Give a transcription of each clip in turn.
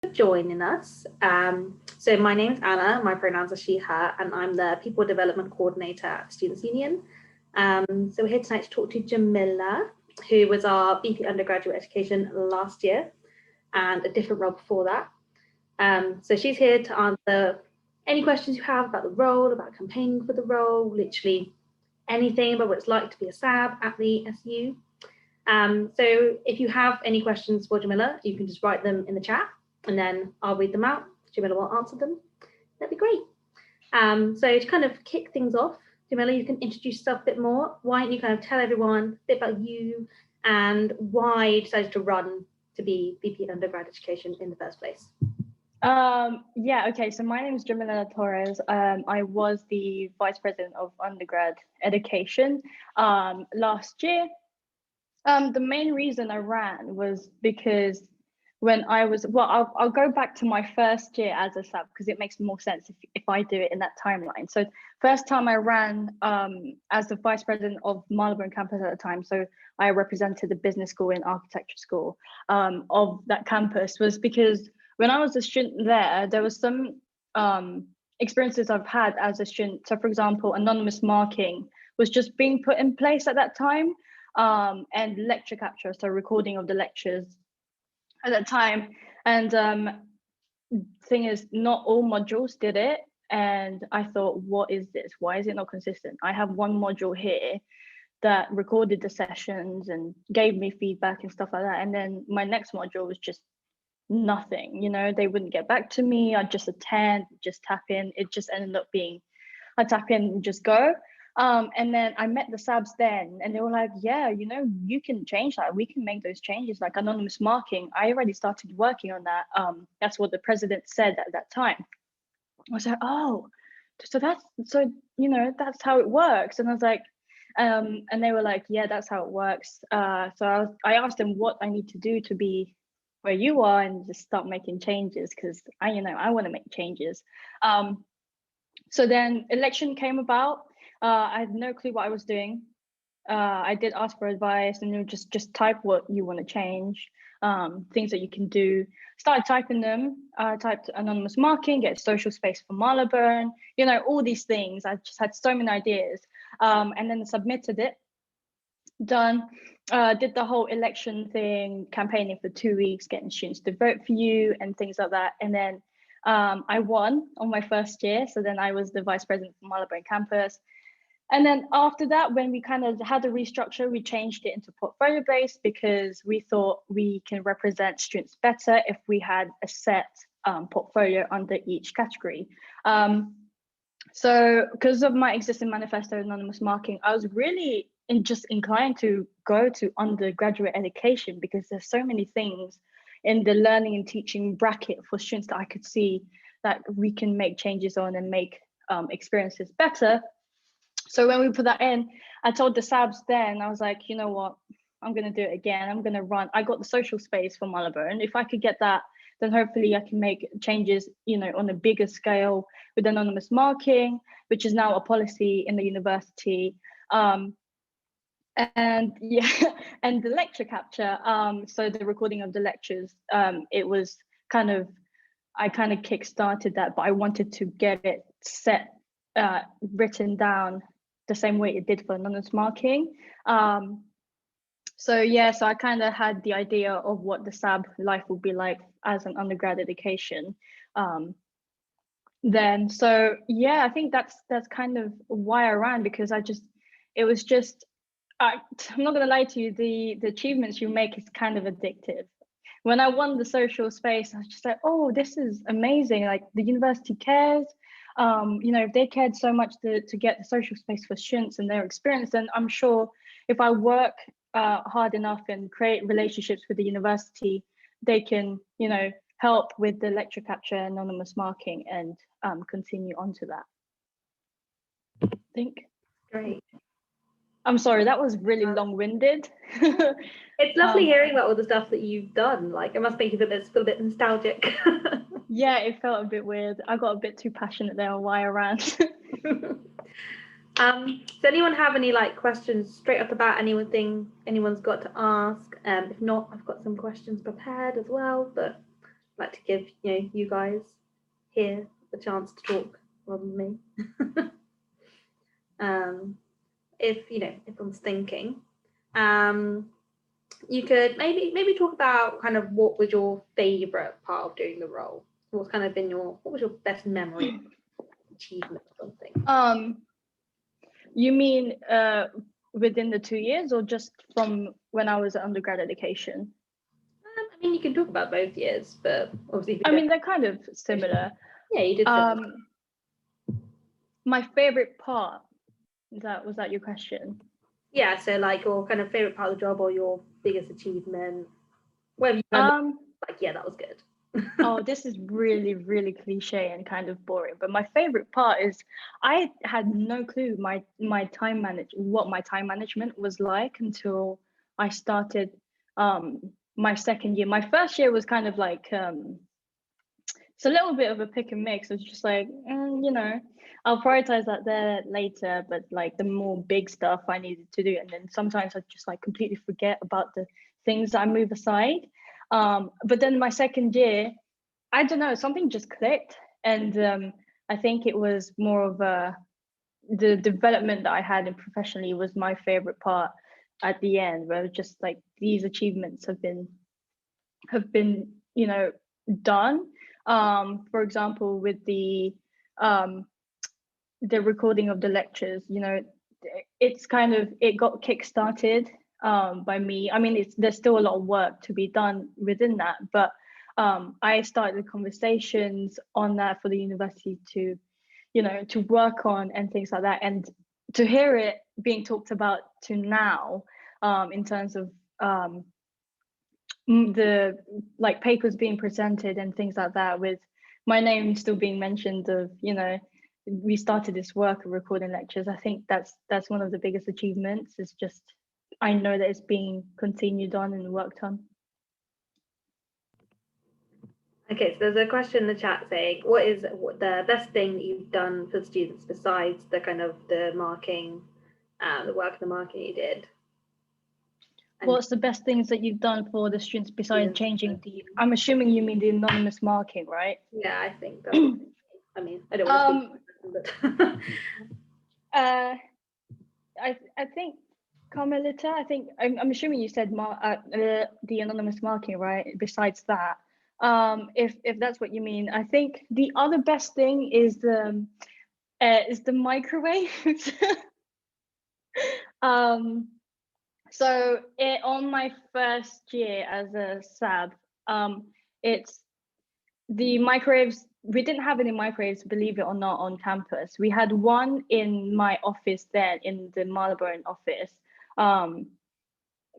for joining us. So my name's Anna, my pronouns are she, her, and I'm the People Development Coordinator at Students' Union. So we're here tonight to talk to Jamilla, who was our VP Undergraduate Education last year and a different role before that. So she's here to answer any questions you have about the role, about campaigning for the role, literally anything about what it's like to be a SAB at the SU. So if you have any questions for Jamilla, you can just write them in the chat and then I'll read them out. Jamilla will answer them. That'd be great. So to kind of kick things off, Jamilla, you can introduce yourself a bit more. Why don't you kind of tell everyone a bit about you and why you decided to run to be VP Undergrad Education in the first place? Okay, so my name is Jamilla Torres. I was the Vice President of Undergrad Education last year. The main reason I ran was because when I was, I'll go back to my first year as a SAB because it makes more sense if I do it in that timeline. So first time I ran as the Vice President of Marylebone campus at the time, so I represented the business school and architecture school of that campus, was because when I was a student there was some experiences I've had as a student. So for example, anonymous marking was just being put in place at that time, and lecture capture, so recording of the lectures at that time. And thing is, not all modules did it. And I thought, what is this? Why is it not consistent? I have one module here that recorded the sessions and gave me feedback and stuff like that. And then my next module was just nothing, they wouldn't get back to me. I'd just attend, just tap in. It just ended up being I tap in and just go. And then I met the SABs then and they were like, yeah, you can change that. We can make those changes, like anonymous marking. I already started working on that. That's what the president said at that time. I was like, oh, so that's how it works. And I was like, and they were like, yeah, that's how it works. So I asked them what I need to do to be where you are and just start making changes, because I want to make changes. So then election came about. I had no clue what I was doing. I did ask for advice and just type what you want to change, things that you can do. Started typing them, typed anonymous marking, get social space for Marylebone, all these things. I just had so many ideas, and then submitted it. Done. Did the whole election thing, campaigning for 2 weeks, getting students to vote for you and things like that. And then I won on my first year. So then I was the Vice President for Marylebone campus. And then after that, when we kind of had a restructure, we changed it into portfolio based because we thought we can represent students better if we had a set portfolio under each category. So because of my existing manifesto anonymous marking, I was really just inclined to go to undergraduate education because there's so many things in the learning and teaching bracket for students that I could see that we can make changes on and make experiences better. So when we put that in, I told the SABs then, I was like, you know what, I'm going to do it again. I'm going to run. I got the social space for Marylebone. If I could get that, then hopefully I can make changes, on a bigger scale with anonymous marking, which is now a policy in the university. And the lecture capture. So the recording of the lectures, it was I kind of kick-started that, but I wanted to get it set, written down the same way it did for anonymous marking. So I kind of had the idea of what the SAB life would be like as an undergrad education. Then, I think that's kind of why I ran, because I'm not gonna lie to you, the achievements you make is kind of addictive. When I won the social space, I was just like, oh, this is amazing. Like the university cares. If they cared so much to get the social space for students and their experience, then I'm sure if I work hard enough and create relationships with the university, they can, help with the lecture capture, anonymous marking, and continue on to that. I think. Great. I'm sorry, that was really long-winded. It's lovely hearing about all the stuff that you've done. Like, it must make you feel a bit nostalgic. Yeah, it felt a bit weird. I got a bit too passionate there on why I ran. Does anyone have any questions straight off the bat? Anyone's got to ask? If not, I've got some questions prepared as well, but like to give you guys here the chance to talk rather than me. If everyone's thinking, you could maybe talk about kind of what was your favorite part of doing the role. What's kind of been what was your best memory, achievement, or something? You mean within the 2 years, or just from when I was at undergrad education? I mean, you can talk about both years, but obviously, I mean, they're kind of similar. Yeah, you did. My favorite part, was that your question? Yeah, so like your kind of favorite part of the job or your biggest achievement, whatever you kind of, like, yeah, that was good. Oh, this is really, really cliche and kind of boring, but my favorite part is I had no clue what my time management was like until I started my second year. My first year was kind of like it's a little bit of a pick and mix. It's just like, I'll prioritize that there later, but like the more big stuff I needed to do. And then sometimes I just like completely forget about the things I move aside. But then my second year, I don't know, something just clicked. And I think it was more of the development that I had in professionally was my favorite part at the end, where it was just like these achievements have been done. For example, with the recording of the lectures, it's kind of, it got kickstarted by me. I mean, there's still a lot of work to be done within that, but I started the conversations on that for the university to work on and things like that, and to hear it being talked about to now, in terms of the like papers being presented and things like that, with my name still being mentioned of we started this work of recording lectures. I think that's one of the biggest achievements. It's just, I know that it's being continued on and worked on. Okay, so there's a question in the chat saying, what is the best thing that you've done for students besides the kind of the marking, the work and the marking you did? And what's the best things that you've done for the students besides changing I'm assuming you mean the anonymous marking, right? Yeah, I think that's I mean, I don't want to speak, but I think Carmelita, I'm assuming you said the anonymous marking, right? Besides that, if that's what you mean, I think the other best thing is the microwaves. So on my first year as a sab, it's the microwaves. We didn't have any microwaves, believe it or not, on campus. We had one in my office then, in the Marylebone office.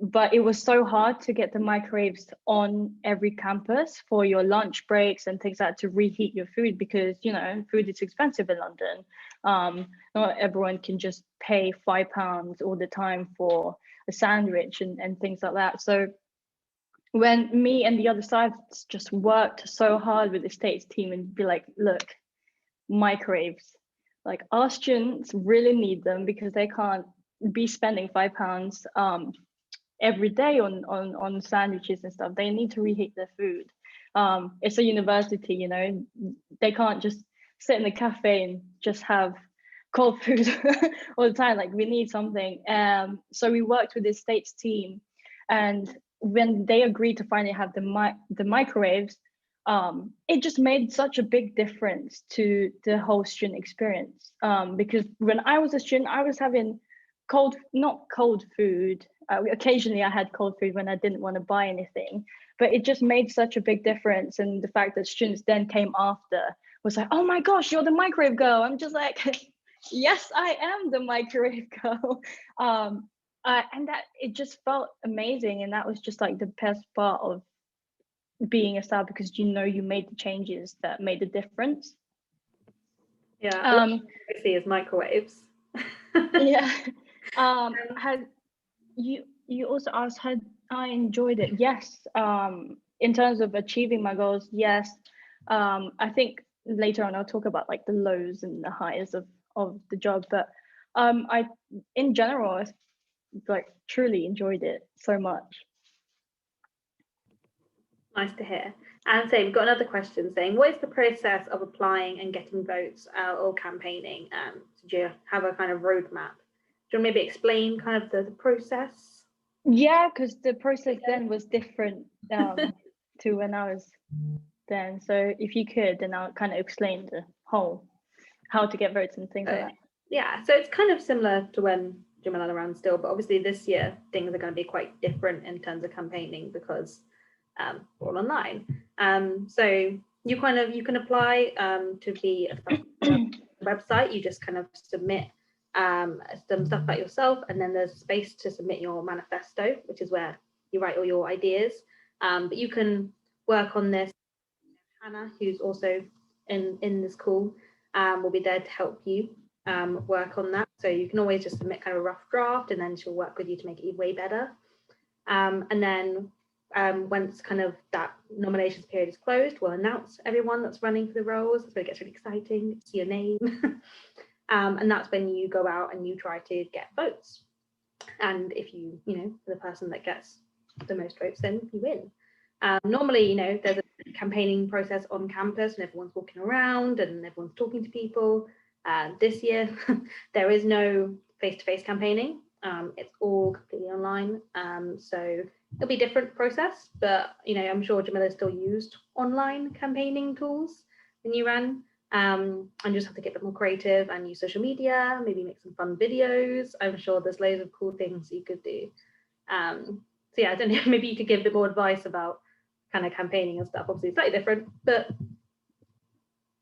But it was so hard to get the microwaves on every campus for your lunch breaks and things like that, to reheat your food, because food is expensive in London. Not everyone can just pay £5 all the time for a sandwich and things like that. So when me and the other sides just worked so hard with the States team and be like, look, microwaves, like our students really need them, because they can't be spending £5 every day on sandwiches and stuff. They need to reheat their food. It's a university, they can't just sit in the cafe and just have cold food all the time. Like, we need something. So we worked with the States team, and when they agreed to finally have the microwaves, it just made such a big difference to the whole student experience. Because when I was a student, I was having not cold food. Occasionally I had cold food when I didn't want to buy anything, but it just made such a big difference. And the fact that students then came after was like, oh my gosh, you're the microwave girl. I'm just like, yes, I am the microwave girl. And that, it just felt amazing. And that was just like the best part of being a star, because you made the changes that made the difference. Yeah, obviously is microwaves. Yeah. Had you also asked, had I enjoyed it? Yes. In terms of achieving my goals, yes. I think later on I'll talk about like the lows and the highs of the job, but I in general, I like truly enjoyed it so much. Nice to hear. And so we've got another question saying, what is the process of applying and getting votes or campaigning? Do you have a kind of roadmap? Do you want to maybe explain kind of the process? Yeah, because the process then was different to when I was then. So if you could, then I'll kind of explain the whole how to get votes and things like that. Yeah, so it's kind of similar to when Jamilla ran still, but obviously this year things are going to be quite different in terms of campaigning because we're all online. So you can apply to be a website. You just kind of submit some stuff about yourself, and then there's space to submit your manifesto, which is where you write all your ideas. But you can work on this. Hannah, who's also in this call, will be there to help you work on that. So you can always just submit kind of a rough draft, and then she'll work with you to make it way better. And then once kind of that nominations period is closed, we'll announce everyone that's running for the roles. So it gets really exciting, see your name. And that's when you go out and you try to get votes. And if you the person that gets the most votes, then you win. Normally, there's a campaigning process on campus and everyone's walking around and everyone's talking to people. This year, there is no face-to-face campaigning. It's all completely online. So it'll be a different process, but I'm sure Jamilla still used online campaigning tools when you ran. And just have to get a bit more creative and use social media, maybe make some fun videos. I'm sure there's loads of cool things you could do. So yeah, I don't know, maybe you could give a bit more advice about kind of campaigning and stuff. Obviously slightly different, but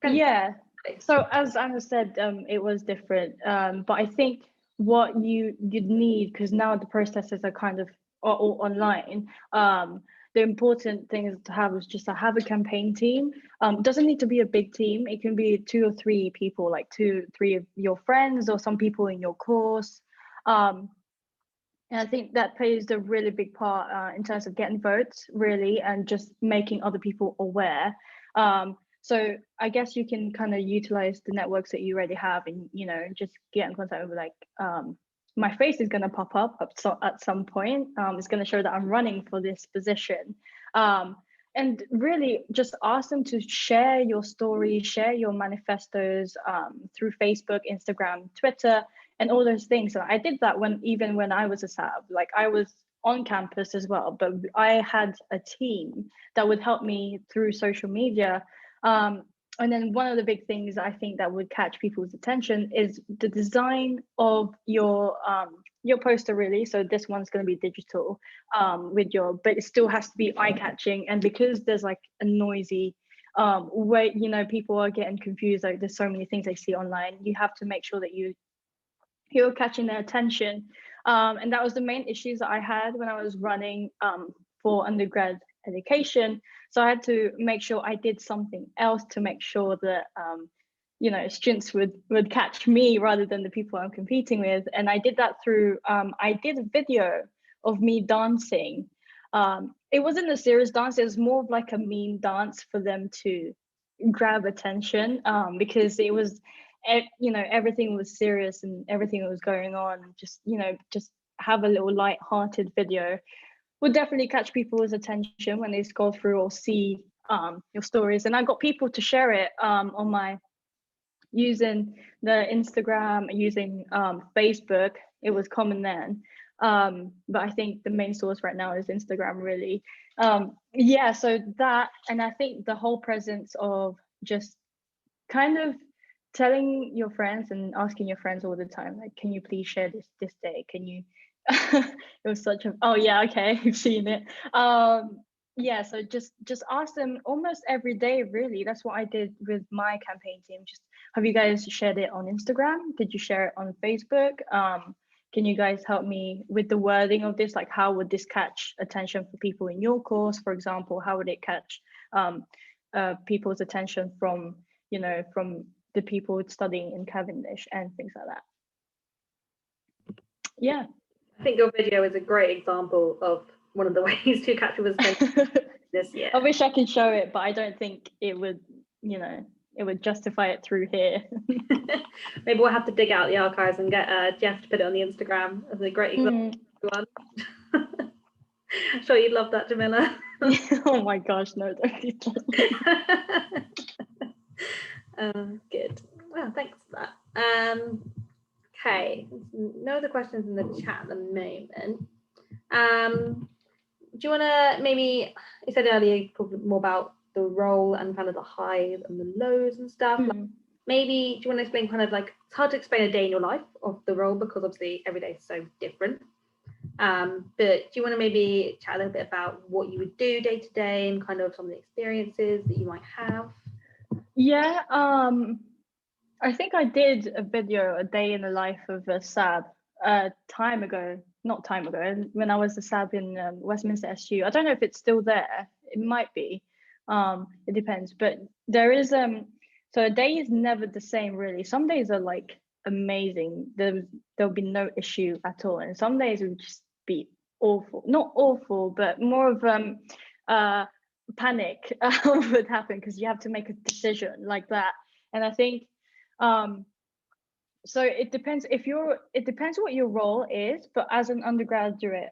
yeah. So as Anna said, it was different. But I think what you'd need, because now the processes are kind of all online, the important thing is to have a campaign team. It doesn't need to be a big team. It can be 2 or 3 people, like 2, 3 of your friends or some people in your course. And I think that plays a really big part in terms of getting votes, really, and just making other people aware. So I guess you can kind of utilize the networks that you already have and, just get in contact with my face is going to pop up at some point. It's going to show that I'm running for this position. And really just ask them to share your story, share your manifestos through Facebook, Instagram, Twitter, and all those things. So I did that even when I was a SAB, like I was on campus as well, but I had a team that would help me through social media. And then one of the big things I think that would catch people's attention is the design of your poster, really. So this one's going to be digital but it still has to be eye-catching. And because there's like a noisy way, people are getting confused. Like there's so many things they see online. You have to make sure that you're catching their attention. And that was the main issues that I had when I was running for undergrad education. So I had to make sure I did something else to make sure that students would catch me rather than the people I'm competing with. And I did that through I did a video of me dancing. It wasn't a serious dance, it was more of like a meme dance for them to grab attention, because it was everything was serious and everything that was going on. Just have a little light-hearted video would definitely catch people's attention when they scroll through or see your stories. And I got people to share it on my using the Instagram, using Facebook. It was common then, but I think the main source right now is Instagram, really. So that, and I think the whole presence of just kind of telling your friends and asking your friends all the time, like, can you please share this day? Can you? It was such a, oh yeah, okay, you've seen it. So just ask them almost every day, really. That's what I did with my campaign team. Just, have you guys shared it on Instagram? Did you share it on Facebook? Can you guys help me with the wording of this? Like, how would this catch attention for people in your course, for example? How would it catch people's attention from the people studying in Cavendish and things like that? Yeah. I think your video is a great example of one of the ways to catch people's attention this year. I wish I could show it, but I don't think it would, it would justify it through here. Maybe we'll have to dig out the archives and get Jeff to put it on the Instagram as a great example. I'm sure you'd love that, Jamilla. Oh my gosh, no, don't do that. Good. Well, thanks for that. Okay, no other questions in the chat at the moment. Do you want to maybe, you said earlier, you talked more about the role and kind of the highs and the lows and stuff. Like, maybe, do you want to explain kind of like, it's hard to explain a day in your life of the role because obviously every day is so different. But do you want to maybe chat a little bit about what you would do day to day and kind of some of the experiences that you might have? Yeah, I think I did a video, a day in the life of a SAB, not time ago, when I was a SAB in Westminster SU. I don't know if it's still there. It might be. It depends. But there is so a day is never the same really. Some days are like amazing. There'll be no issue at all, and some days it would just be awful. Not awful, but more of panic would happen because you have to make a decision like that. And I think so it depends what your role is, but as an undergraduate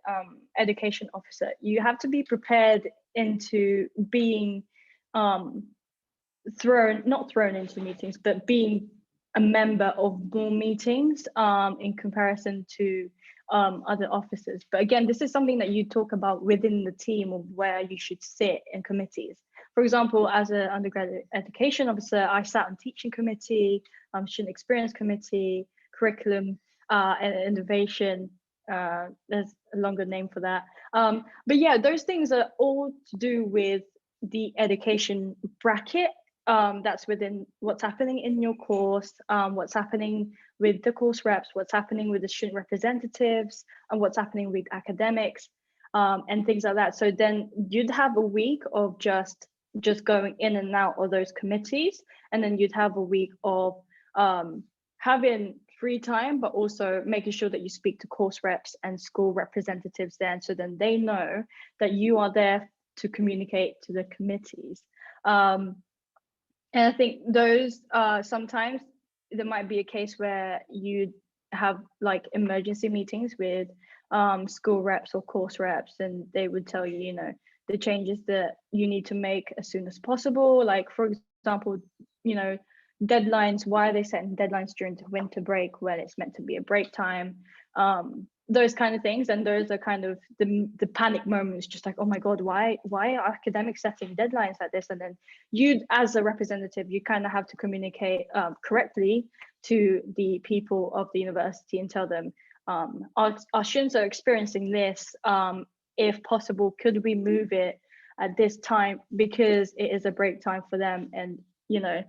education officer, you have to be prepared into being not thrown into meetings, but being a member of more meetings in comparison to other officers. But again, this is something that you talk about within the team of where you should sit in committees. For example, as an undergraduate education officer, I sat on teaching committee, student experience committee, curriculum and innovation. There's a longer name for that. But yeah, those things are all to do with the education bracket. That's within what's happening in your course, what's happening with the course reps, what's happening with the student representatives, and what's happening with academics, and things like that. So then you'd have a week of just going in and out of those committees, and then you'd have a week of having free time, but also making sure that you speak to course reps and school representatives then, so then they know that you are there to communicate to the committees. And I think those sometimes there might be a case where you have like emergency meetings with school reps or course reps, and they would tell you, you know, the changes that you need to make as soon as possible. Like, for example, you know, deadlines, why are they setting deadlines during the winter break when it's meant to be a break time? Those kind of things. And those are kind of the panic moments, just like, oh my God, why are academics setting deadlines like this? And then you, as a representative, you kind of have to communicate correctly to the people of the university and tell them, our students are experiencing this. If possible, could we move it at this time because it is a break time for them? And, you know,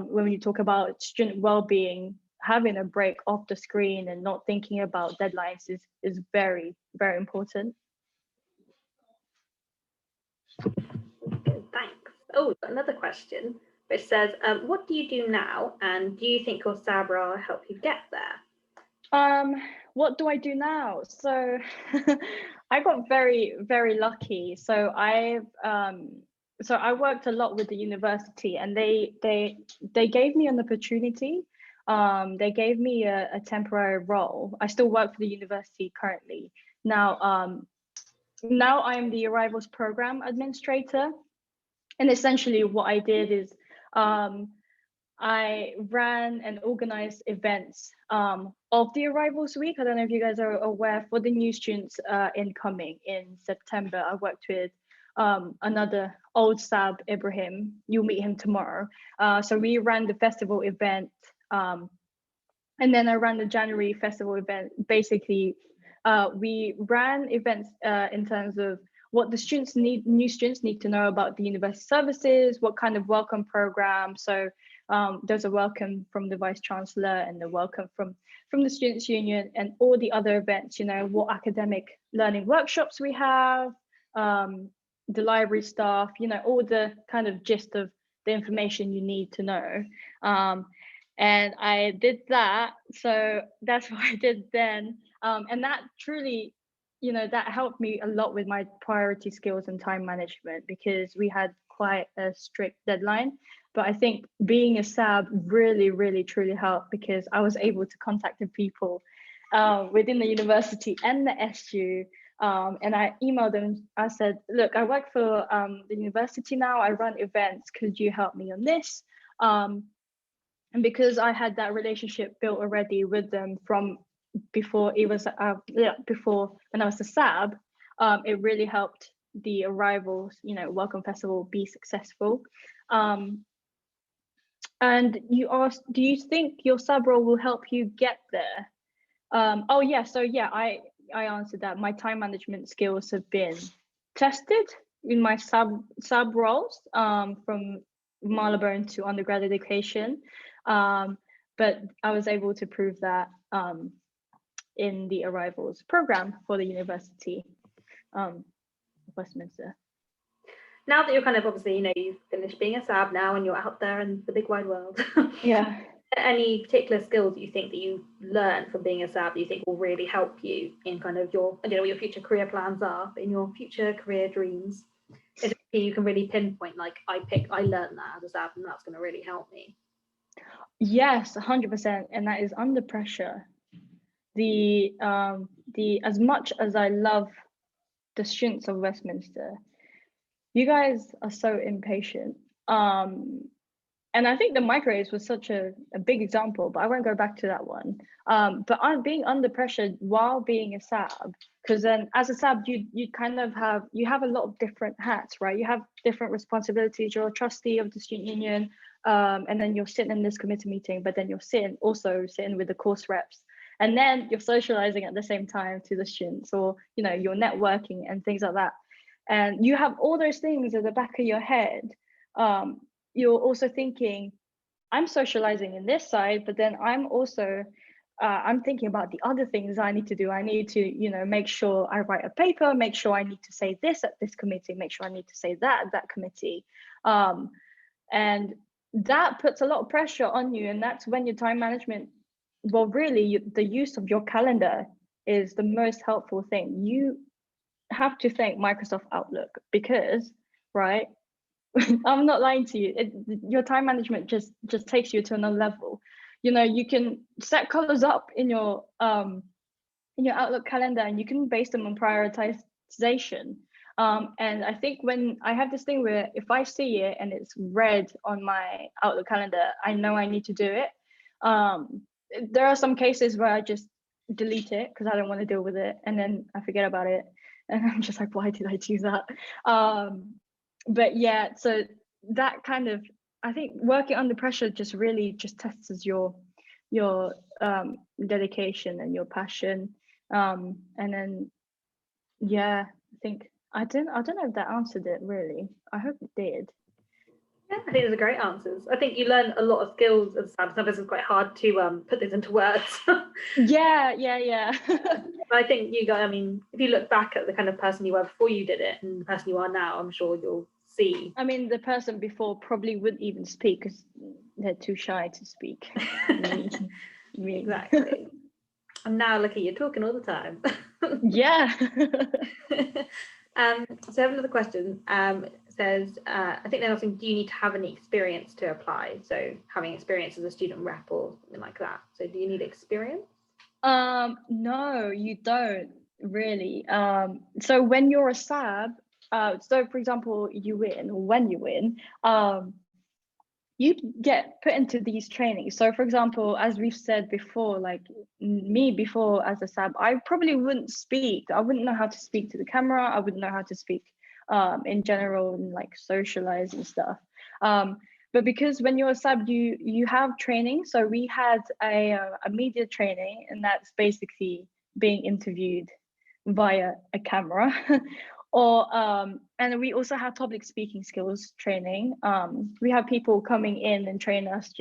when you talk about student well-being, having a break off the screen and not thinking about deadlines is very, very important. Good, thanks. Oh, another question which says, what do you do now, and do you think your SABRA help you get there? What do I do now? So I got very, very lucky. So I worked a lot with the university, and they gave me an opportunity. They gave me a temporary role. I still work for the university currently. Now, now I'm the arrivals program administrator. And essentially what I did is I ran and organized events of the arrivals week. I don't know if you guys are aware, for the new students incoming in September. I worked with another old SAB, Ibrahim. You'll meet him tomorrow. So we ran the festival event, and then I ran the January festival event. Basically, we ran events in terms of what the students need, new students need to know about the university services, what kind of welcome program. So there's a welcome from the Vice Chancellor and the welcome from the Students' Union, and all the other events, you know, what academic learning workshops we have, the library staff, you know, all the kind of gist of the information you need to know. And I did that. So that's what I did then. And that truly, you know, that helped me a lot with my priority skills and time management, because we had quite a strict deadline. But I think being a SAB really, really, truly helped, because I was able to contact the people within the university and the SU And I emailed them. I said, look, I work for the university now. I run events. Could you help me on this? And because I had that relationship built already with them from before it was before when I was a SAB, it really helped the arrivals, welcome festival be successful. And you asked, do you think your SAB role will help you get there? Oh yeah, so yeah, I answered that. My time management skills have been tested in my sub roles, from Marylebone to undergrad education, but I was able to prove that in the arrivals program for the University of Westminster. Now that you're kind of obviously, you've finished being a SAB now and you're out there in the big wide world. Yeah. Any particular skills that you think that you learned from being a SAB that you think will really help you in kind of your, what your future career plans are, in your future career dreams? Is it you can really pinpoint, like, I learned that as a SAB and that's going to really help me? Yes, 100%. And that is under pressure. The as much as I love the students of Westminster, you guys are so impatient. And I think the microwaves was such a big example, but I won't go back to that one. But I'm being under pressure while being a SAB, because then as a SAB, you kind of have a lot of different hats, right? You have different responsibilities. You're a trustee of the student union, and then you're sitting in this committee meeting, but then you're also sitting with the course reps. And then you're socializing at the same time to the students, or you're networking and things like that. And you have all those things at the back of your head. You're also thinking, I'm socializing in this side, but then I'm also I'm thinking about the other things I need to do. I need to, make sure I write a paper, make sure I need to say this at this committee, make sure I need to say that at that committee. And that puts a lot of pressure on you. And that's when your time management, well, really, the use of your calendar is the most helpful thing. You have to thank Microsoft Outlook because, right, I'm not lying to you, your time management just takes you to another level. You can set colors up in your Outlook calendar, and you can base them on prioritization. And I think when I have this thing where if I see it and it's red on my Outlook calendar, I know I need to do it. There are some cases where I just delete it because I don't want to deal with it, and then I forget about it, and I'm just like, why did I do that? But yeah, so that kind of, I think working under pressure just really just tests your dedication and your passion. And then, yeah, I don't know if that answered it really. I hope it did. Yeah, I think those are great answers. I think you learn a lot of skills as SAB. Sometimes it's quite hard to put this into words. Yeah. I think if you look back at the kind of person you were before you did it and the person you are now, I'm sure you'll see. I mean, the person before probably wouldn't even speak because they're too shy to speak. Me. Exactly. And now look at you talking all the time. Yeah. So I have another question. Says, I think they're asking, do you need to have any experience to apply? So having experience as a student rep or something like that. So do you need experience? No, you don't really. So when you're a SAB, so for example, when you win, you get put into these trainings. So for example, as we've said before, like me before as a SAB, I probably wouldn't speak. I wouldn't know how to speak to the camera. I wouldn't know how to speak in general and like socialize and stuff. But because when you're a SAB, you have training. So we had a media training, and that's basically being interviewed via a camera. Or and we also have public speaking skills training. We have people coming in and train us.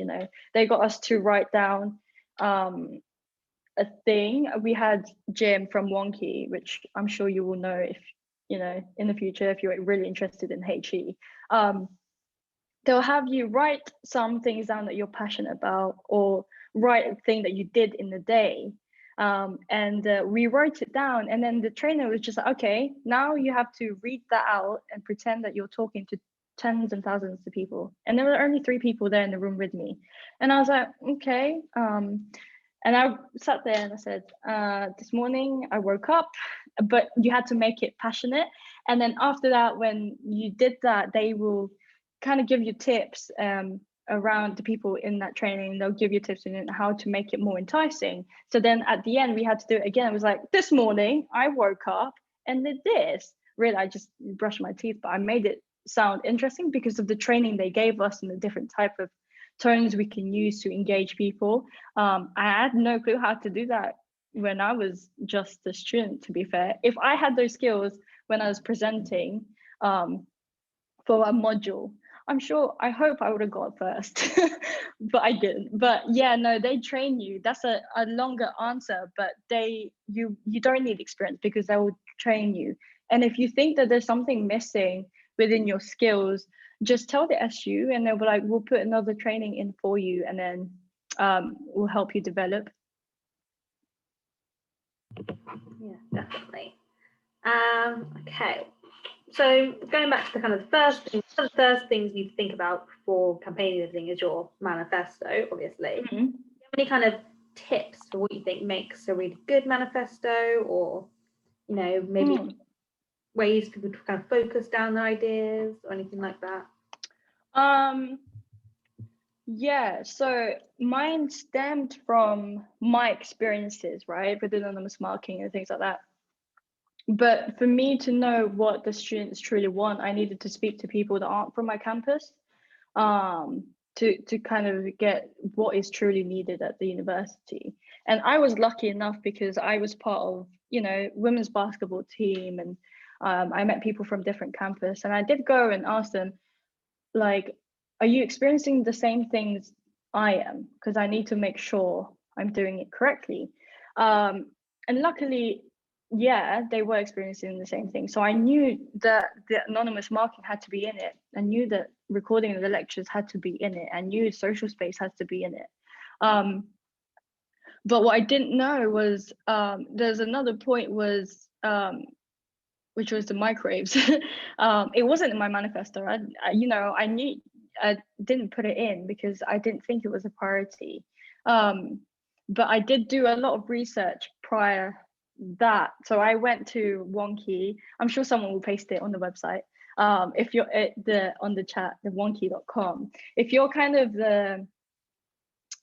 They got us to write down a thing. We had Jim from Wonky, which I'm sure you will know if in the future if you're really interested in HE. They'll have you write some things down that you're passionate about, or write a thing that you did in the day. And we wrote it down, and then the trainer was just like, okay, now you have to read that out and pretend that you're talking to tens and thousands of people. And there were only 3 people there in the room with me. And I was like, okay. And I sat there and I said, this morning I woke up, but you had to make it passionate. And then after that, when you did that, they will kind of give you tips around the people in that training. They'll give you tips on how to make it more enticing. So then at the end, we had to do it again. It was like, this morning I woke up and did this. Really, I just brushed my teeth, but I made it sound interesting because of the training they gave us and the different type of tones we can use to engage people. I had no clue how to do that when I was just a student, to be fair. If I had those skills when I was presenting for a module, I hope I would have got first, but I didn't. But yeah, no, they train you. That's a longer answer, but you don't need experience because they will train you. And if you think that there's something missing within your skills, just tell the SU and they'll be like, we'll put another training in for you and then we'll help you develop. Yeah, definitely. Okay, so going back to the kind of the first things you think about for campaigning everything is your manifesto, obviously. Mm-hmm. Do you have any kind of tips for what you think makes a really good manifesto, or maybe ways people to kind of focus down their ideas or anything like that? Yeah, so mine stemmed from my experiences, right, with anonymous marking and things like that. But for me to know what the students truly want, I needed to speak to people that aren't from my campus, to kind of get what is truly needed at the university. And I was lucky enough because I was part of, women's basketball team, and I met people from different campus, and I did go and ask them, like, are you experiencing the same things I am? Because I need to make sure I'm doing it correctly. And luckily, yeah, they were experiencing the same thing. So I knew that the anonymous marking had to be in it. I knew that recording of the lectures had to be in it. I knew social space has to be in it. But what I didn't know was there's another point was which was the microwaves. It wasn't in my manifesto. I knew I didn't put it in because I didn't think it was a priority. But I did do a lot of research prior that. So I went to Wonky. I'm sure someone will paste it on the website. If you're on the chat, the wonky.com. If you're kind of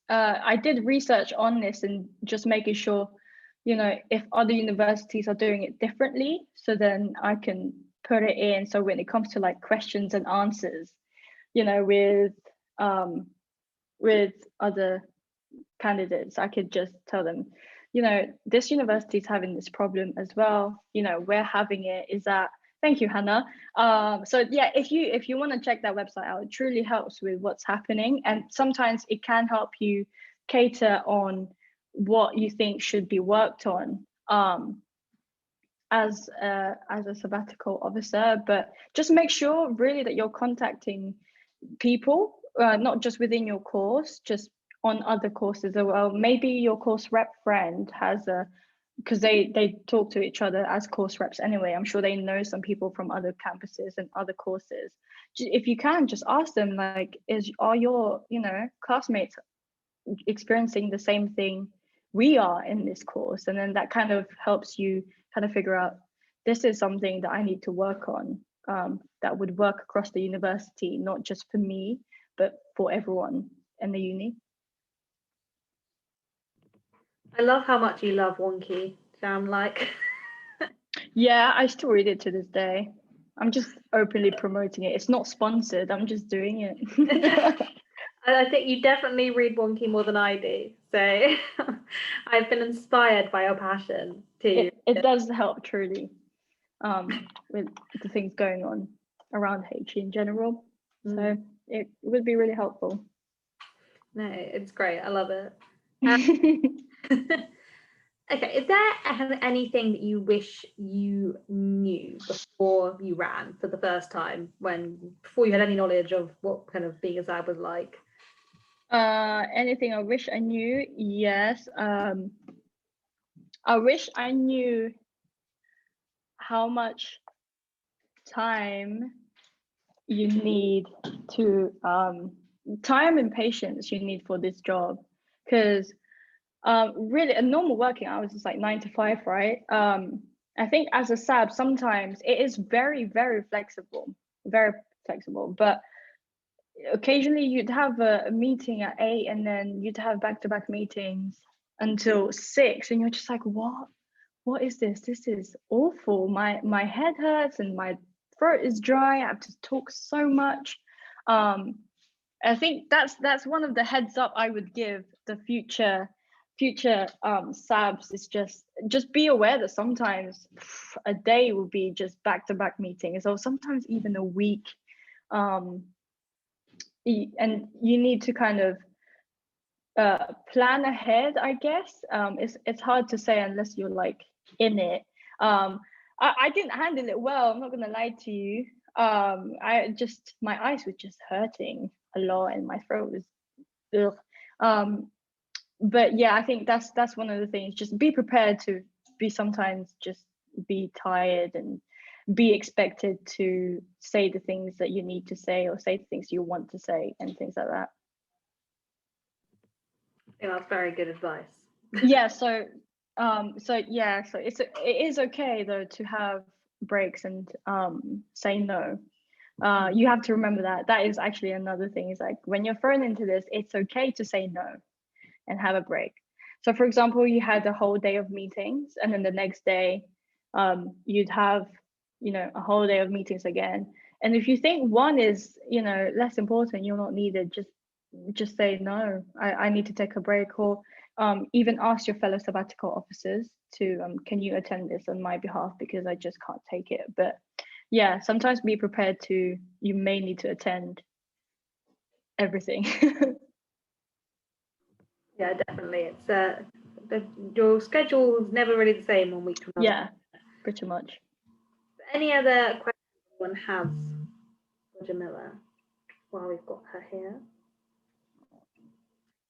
I did research on this and just making sure, if other universities are doing it differently, so then I can put it in. So when it comes to like questions and answers, with other candidates, I could just tell them, this university is having this problem as well. We're having it. Is that? Thank you, Hannah. So yeah, if you want to check that website out, it truly helps with what's happening, and sometimes it can help you cater on what you think should be worked on as a sabbatical officer. But just make sure really that you're contacting people, not just within your course, just on other courses as well. Maybe your course rep friend has because they talk to each other as course reps anyway. I'm sure they know some people from other campuses and other courses. If you can, just ask them, like, are your classmates experiencing the same thing we are in this course? And then that kind of helps you kind of figure out, this is something that I need to work on, that would work across the university, not just for me, but for everyone in the uni. I love how much you love Wonky. Sound like. Yeah, I still read it to this day. I'm just openly promoting it. It's not sponsored. I'm just doing it. I think you definitely read Wonky more than I do. So I've been inspired by your passion too. It does help truly, with the things going on around HE in general. So it would be really helpful. No, it's great. I love it. Okay, is there anything that you wish you knew before you ran for the first time, before you had any knowledge of what kind of being a Zab was like? Anything I wish I knew? Yes. I wish I knew how much time you need to time and patience you need for this job, because Really, a normal working hours is like 9 to 5, right? I think as a SAB, sometimes it is very, very flexible, but occasionally you'd have a meeting at 8 and then you'd have back-to-back meetings until 6, and you're just like, what is this? This is awful. My head hurts and my throat is dry. I have to talk so much. I think that's one of the heads up I would give the future SABs, is just be aware that sometimes a day will be just back-to-back meetings, or sometimes even a week. And you need to kind of plan ahead, I guess. It's hard to say unless you're like in it. I didn't handle it well, I'm not gonna lie to you. My eyes were just hurting a lot and my throat was ugh. But yeah, I think that's one of the things. Just be prepared to sometimes just be tired and be expected to say the things that you need to say, or say the things you want to say, and things like that. I think that's very good advice. Yeah, so it is okay though to have breaks and say no. You have to remember that is actually another thing, is like when you're thrown into this, it's okay to say no and have a break. So for example, you had a whole day of meetings, and then the next day you'd have a whole day of meetings again. And if you think one is less important, you're not needed, just say no, I need to take a break. Or even ask your fellow sabbatical officers to can you attend this on my behalf, because I just can't take it. But yeah, sometimes be prepared to, you may need to attend everything. Yeah, definitely. It's your schedule is never really the same one week to another. Yeah, pretty much. Any other questions anyone has for Jamilla while we've got her here?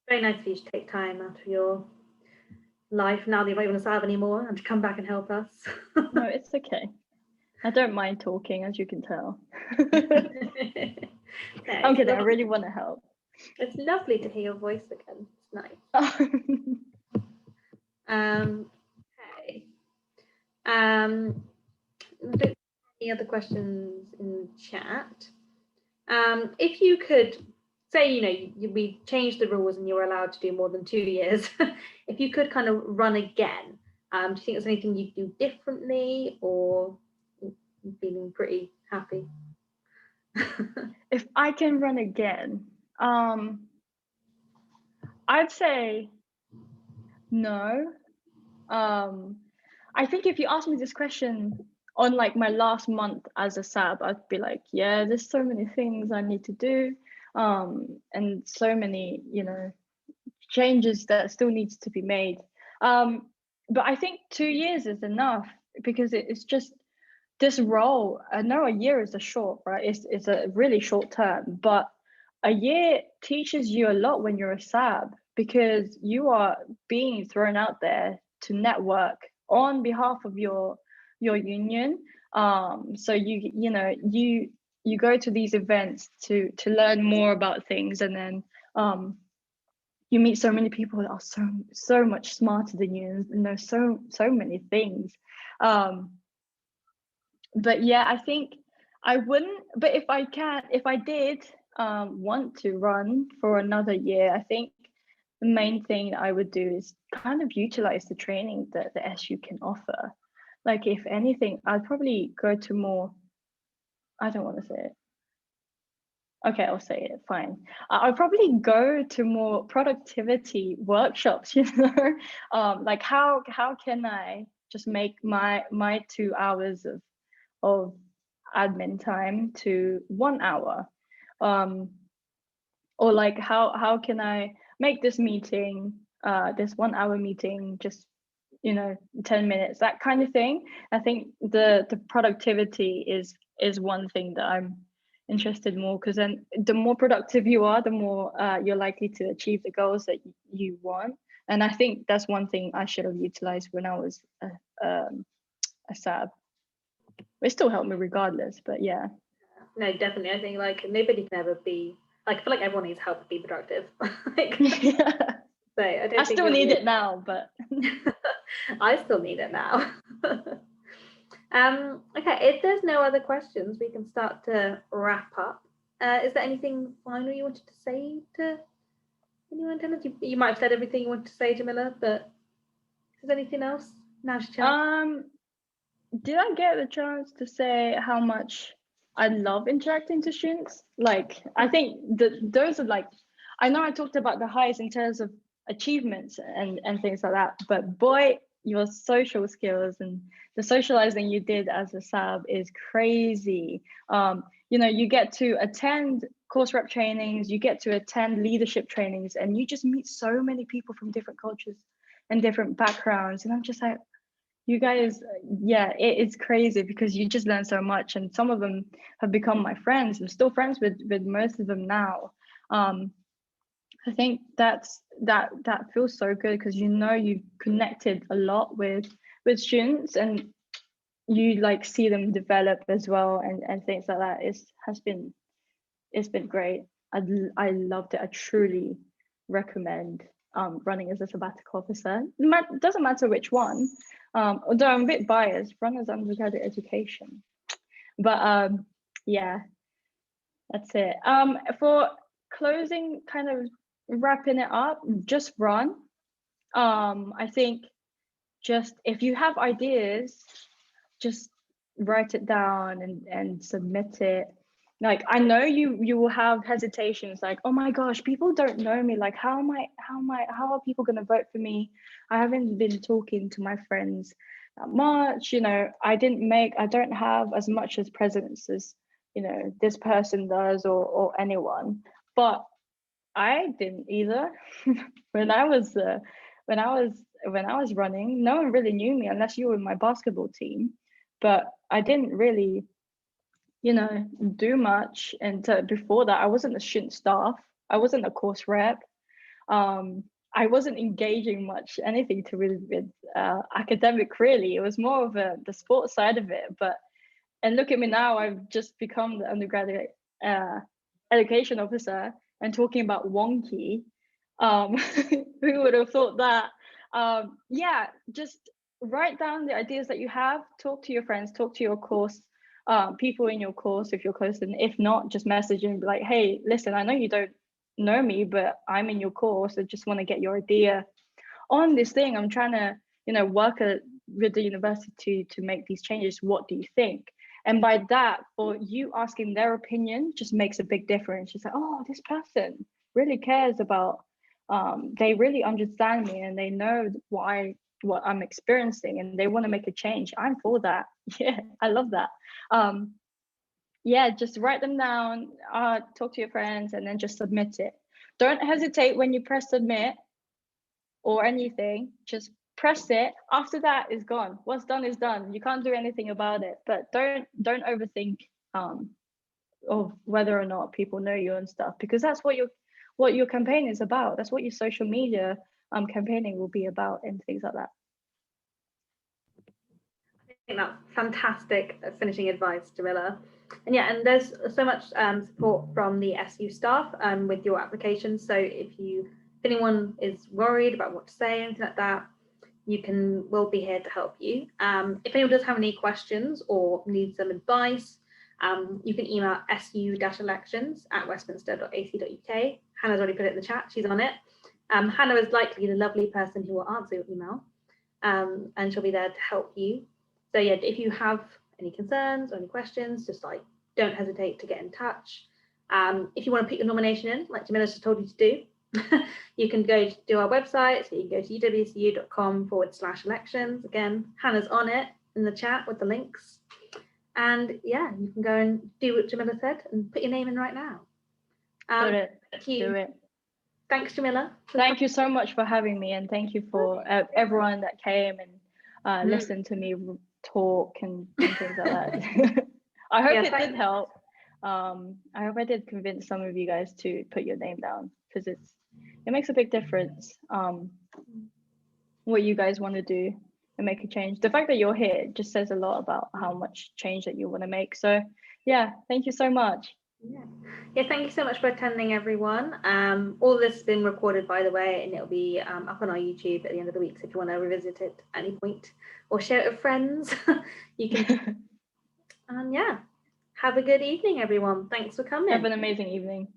Very nice of you to take time out of your life, now that you're not even a SAB anymore, and to come back and help us. No, it's okay. I don't mind talking, as you can tell. I'm kidding, I really want to help. It's lovely to hear your voice again. It's nice. Okay. Any other questions in chat? If you could say, we changed the rules and you were allowed to do more than 2 years. If you could kind of run again, do you think there's anything you'd do differently, or feeling pretty happy? If I can run again, I'd say no. I think if you ask me this question on like my last month as a SAB, I'd be like, yeah, there's so many things I need to do, and so many changes that still needs to be made. But I think 2 years is enough, because it's just this role. I know a year is a short, right? It's a really short term, but a year teaches you a lot when you're a SAB, because you are being thrown out there to network on behalf of your union. So you go to these events to learn more about things, and then you meet so many people that are so much smarter than you and know so many things. But yeah, I think I wouldn't. But if I did want to run for another year, I think the main thing I would do is kind of utilize the training that the SU can offer. Like, if anything, I'd probably go to more, I don't want to say it. Okay, I'll say it, fine. I'll probably go to more productivity workshops, like how can I just make my 2 hours of admin time to 1 hour, or like how can I make this meeting, this 1 hour meeting, just 10 minutes, that kind of thing. I think the productivity is one thing that I'm interested more, because then the more productive you are, the more you're likely to achieve the goals that you want. And I think that's one thing I should have utilized when I was a SAB. It still helped me regardless, but yeah. No, definitely. I think like nobody can ever be like, I feel like everyone needs help to be productive. Yeah. So I don't I think still need it now, but I still need it now. Okay, if there's no other questions, we can start to wrap up. Is there anything final you wanted to say to anyone? You might have said everything you wanted to say, Jamilla, but is there anything else? Now's your chance. Did I get the chance to say how much I love interacting to students? Like, I think those are like, I know I talked about the highs in terms of achievements and things like that, but boy, your social skills and the socializing you did as a sab is crazy. You know, you get to attend course rep trainings, you get to attend leadership trainings, and you just meet so many people from different cultures and different backgrounds. And I'm just like, you guys, yeah, it's crazy because you just learn so much, and some of them have become my friends. I'm still friends with most of them now. I think that feels so good because you know you've connected a lot with students, and you like see them develop as well, and things like that. It's been great. I loved it. I truly recommend running as a sabbatical officer. It doesn't matter which one. Although I'm a bit biased, run as undergraduate education. But yeah, that's it. For closing, kind of wrapping it up, just run. I think just if you have ideas, just write it down and submit it. Like, I know you will have hesitations, like, oh my gosh, people don't know me, like how are people going to vote for me? I haven't been talking to my friends that much, you know, I don't have as much as presence as, you know, this person does, or anyone. But I didn't either. when I was running, no one really knew me unless you were in my basketball team. But I didn't really, you know, do much. And before that, I wasn't a student staff. I wasn't a course rep. I wasn't engaging much anything to really with academic. Really, it was more of the sports side of it. And look at me now. I've just become the undergraduate education officer and talking about wonky. Who would have thought that? Yeah, just write down the ideas that you have. Talk to your friends. Talk to your course people in your course if you're close, and if not, just message and be like, hey, listen, I know you don't know me, but I'm in your course. I just want to get your idea on this thing. I'm trying to, you know, work with the university to make these changes. What do you think? And by that, for you asking their opinion just makes a big difference. She's like, oh, this person really cares about, they really understand me and they know what I'm experiencing and they want to make a change. I'm for that. Yeah, I love that. Yeah, just write them down, talk to your friends, and then just submit it. Don't hesitate when you press submit or anything, just press it. After that is gone. What's done is done. You can't do anything about it. But don't overthink of whether or not people know you and stuff, because that's what your campaign is about. That's what your social media campaigning will be about, and things like that. I think that's fantastic finishing advice, Jamilla. And yeah, and there's so much support from the SU staff with your application. So if anyone is worried about what to say, anything like that, we'll be here to help you. If anyone does have any questions or needs some advice, you can email su-elections@westminster.ac.uk. Hannah's already put it in the chat, she's on it. Hannah is likely the lovely person who will answer your email, and she'll be there to help you. So yeah, if you have any concerns or any questions, just like don't hesitate to get in touch. If you want to put your nomination in, like Jamilla just told you to do, you can go to our website. So you can go to uwcu.com/elections. Again, Hannah's on it in the chat with the links. And yeah, you can go and do what Jamilla said and put your name in right now. Do it. Thanks, Jamilla. Thank you so much for having me, and thank you for everyone that came and listened to me talk and things like that. I hope it did help. I hope I did convince some of you guys to put your name down, because it makes a big difference what you guys want to do and make a change. The fact that you're here just says a lot about how much change that you want to make. So yeah, thank you so much. Yeah, thank you so much for attending, everyone. All this has been recorded, by the way, and it'll be up on our YouTube at the end of the week. So if you want to revisit it at any point or share it with friends, you can. And yeah, have a good evening, everyone. Thanks for coming. Have an amazing evening.